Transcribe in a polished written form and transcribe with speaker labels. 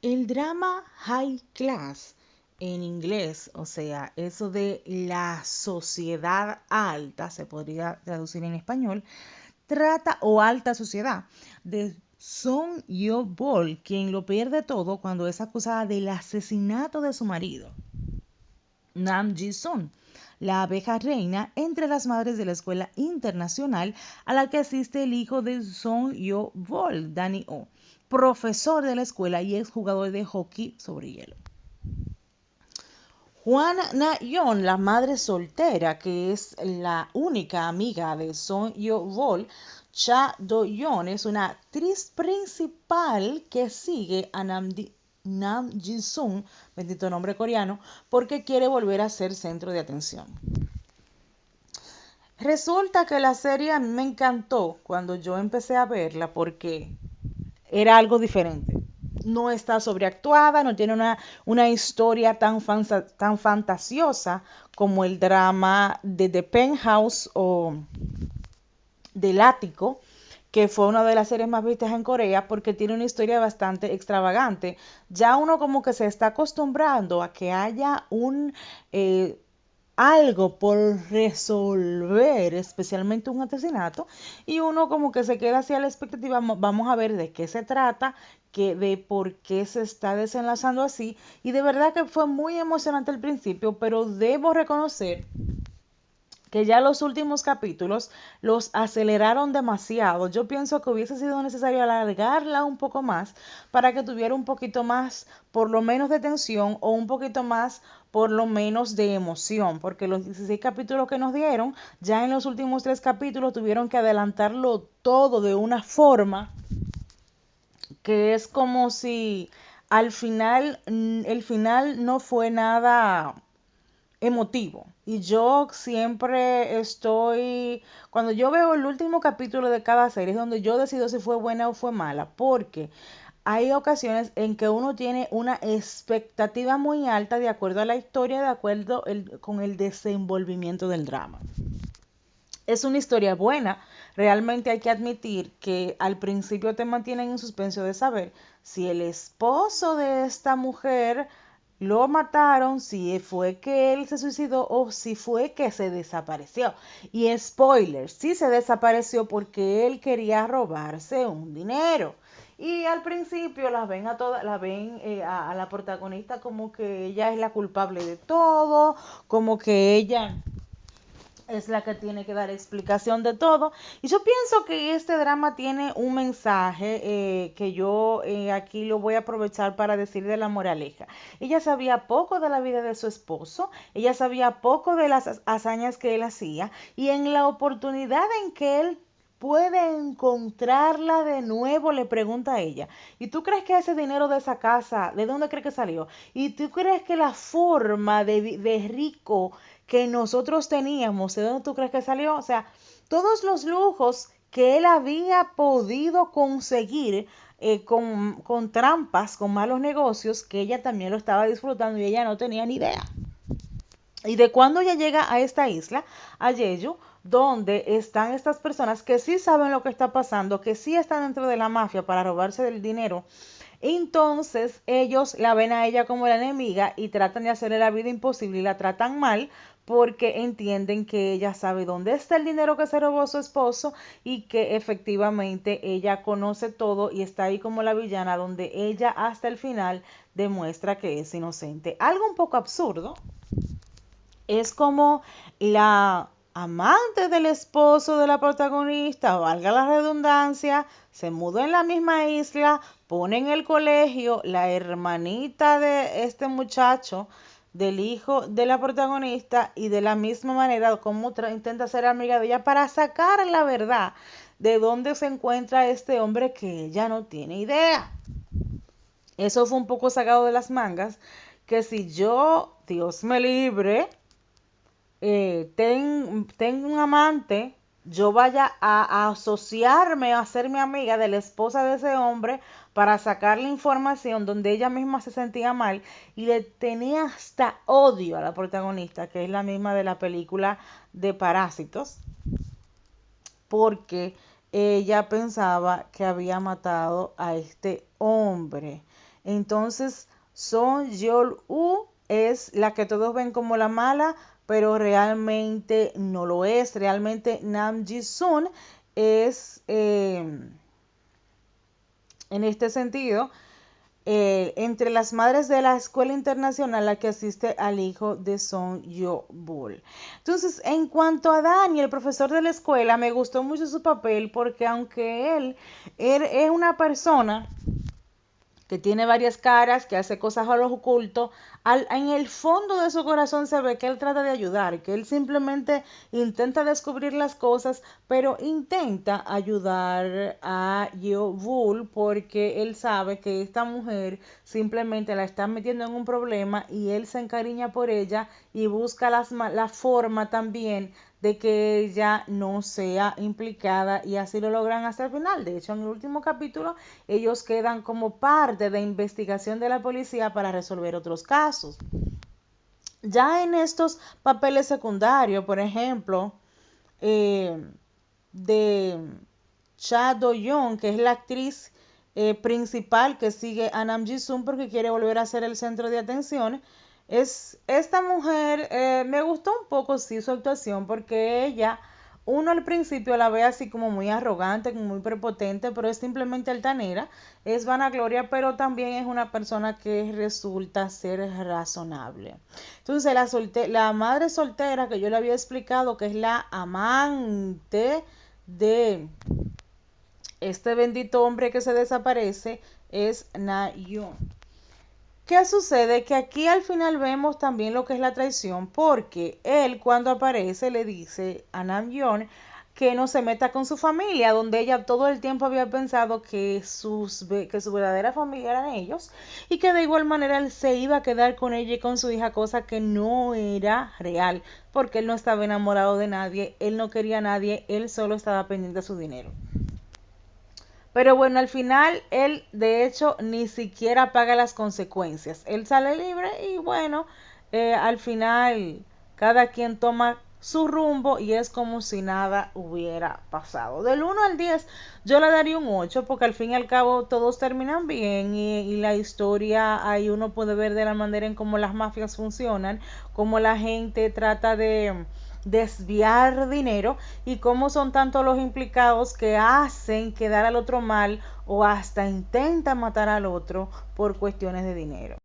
Speaker 1: El drama high class en inglés, o sea, eso de la sociedad alta, se podría traducir en español, trata, o alta sociedad, de Song Yo-bol, quien lo pierde todo cuando es acusada del asesinato de su marido, Nam Ji-sun, la abeja reina entre las madres de la escuela internacional a la que asiste el hijo de Song Yo-bol, Danny Oh, profesor de la escuela y exjugador de hockey sobre hielo. Juan Na-yeon, la madre soltera, que es la única amiga de Song Yo-bol, Cha Do-yeon es una actriz principal que sigue a Nam Ji-sung, bendito nombre coreano, porque quiere volver a ser centro de atención. Resulta que la serie a mí me encantó cuando yo empecé a verla porque era algo diferente. No está sobreactuada, no tiene una historia tan fantasiosa como el drama de The Penthouse o del Ático, que fue una de las series más vistas en Corea porque tiene una historia bastante extravagante. Ya uno como que se está acostumbrando a que haya algo por resolver, especialmente un asesinato, y uno como que se queda así a la expectativa, vamos a ver de qué se trata, de por qué se está desenlazando así, y de verdad que fue muy emocionante al principio, pero debo reconocer que ya los últimos capítulos los aceleraron demasiado. Yo pienso que hubiese sido necesario alargarla un poco más para que tuviera un poquito más, por lo menos de tensión o un poquito más, por lo menos de emoción, porque los 16 capítulos que nos dieron, ya en los últimos 3 capítulos tuvieron que adelantarlo todo de una forma que es como si al final, el final no fue nada emotivo. Y yo siempre estoy, cuando yo veo el último capítulo de cada serie, es donde yo decido si fue buena o fue mala, porque hay ocasiones en que uno tiene una expectativa muy alta de acuerdo a la historia, de acuerdo con el desenvolvimiento del drama. Es una historia buena. Realmente hay que admitir que al principio te mantienen en suspenso de saber si el esposo de esta mujer lo mataron, si fue que él se suicidó o si fue que se desapareció. Y spoiler, sí se desapareció porque él quería robarse un dinero. Y al principio las ven a todas, la ven a la protagonista como que ella es la culpable de todo, como que ella es la que tiene que dar explicación de todo. Y yo pienso que este drama tiene un mensaje que yo aquí lo voy a aprovechar para decir de la moraleja. Ella sabía poco de la vida de su esposo, ella sabía poco de las hazañas que él hacía y en la oportunidad en que él puede encontrarla de nuevo, le pregunta a ella, ¿y tú crees que ese dinero de esa casa, de dónde crees que salió? ¿Y tú crees que la forma de rico que nosotros teníamos, ¿de dónde tú crees que salió? O sea, todos los lujos que él había podido conseguir con trampas, con malos negocios, que ella también lo estaba disfrutando y ella no tenía ni idea. Y de cuando ella llega a esta isla, a Jeju, donde están estas personas que sí saben lo que está pasando, que sí están dentro de la mafia para robarse del dinero, entonces ellos la ven a ella como la enemiga y tratan de hacerle la vida imposible y la tratan mal porque entienden que ella sabe dónde está el dinero que se robó su esposo y que efectivamente ella conoce todo y está ahí como la villana donde ella hasta el final demuestra que es inocente. Algo un poco absurdo, es como la amante del esposo de la protagonista, valga la redundancia, se mudó en la misma isla, pone en el colegio la hermanita de este muchacho, del hijo de la protagonista, y de la misma manera como intenta ser amiga de ella para sacar la verdad de dónde se encuentra este hombre que ella no tiene idea. Eso fue un poco sacado de las mangas, que si yo, Dios me libre, tengo un amante, yo vaya a asociarme, a ser mi amiga de la esposa de ese hombre para sacar la información donde ella misma se sentía mal y le tenía hasta odio a la protagonista, que es la misma de la película de Parásitos, porque ella pensaba que había matado a este hombre. Entonces, Son Yeol-woo es la que todos ven como la mala, pero realmente no lo es. Realmente Nam Ji-sun es, en este sentido, entre las madres de la escuela internacional la que asiste al hijo de Son Yo-bul. Entonces, en cuanto a Dani, el profesor de la escuela, me gustó mucho su papel porque aunque él es una persona que tiene varias caras, que hace cosas a los ocultos, en el fondo de su corazón se ve que él trata de ayudar, que él simplemente intenta descubrir las cosas, pero intenta ayudar a Yeovul porque él sabe que esta mujer simplemente la está metiendo en un problema y él se encariña por ella y busca la forma también de que ella no sea implicada y así lo logran hasta el final. De hecho, en el último capítulo ellos quedan como parte de investigación de la policía para resolver otros casos. Ya en estos papeles secundarios, por ejemplo, eh, de Cha Do-yeon, que es la actriz principal que sigue a Nam Ji-sung porque quiere volver a ser el centro de atención. Es esta mujer, me gustó un poco sí su actuación porque ella, uno al principio la ve así como muy arrogante, como muy prepotente, pero es simplemente altanera, es vanagloria, pero también es una persona que resulta ser razonable. Entonces la madre soltera que yo le había explicado que es la amante de este bendito hombre que se desaparece es Na Yun. ¿Qué sucede? Que aquí al final vemos también lo que es la traición, porque él cuando aparece le dice a Namjoon que no se meta con su familia, donde ella todo el tiempo había pensado que su verdadera familia eran ellos, y que de igual manera él se iba a quedar con ella y con su hija, cosa que no era real, porque él no estaba enamorado de nadie, él no quería a nadie, él solo estaba pendiente de su dinero. Pero bueno, al final él de hecho ni siquiera paga las consecuencias. Él sale libre y bueno, al final cada quien toma su rumbo y es como si nada hubiera pasado. Del 1 al 10 yo le daría un 8 porque al fin y al cabo todos terminan bien y la historia ahí uno puede ver de la manera en cómo las mafias funcionan, cómo la gente trata de desviar dinero y cómo son tantos los implicados que hacen quedar al otro mal o hasta intentan matar al otro por cuestiones de dinero.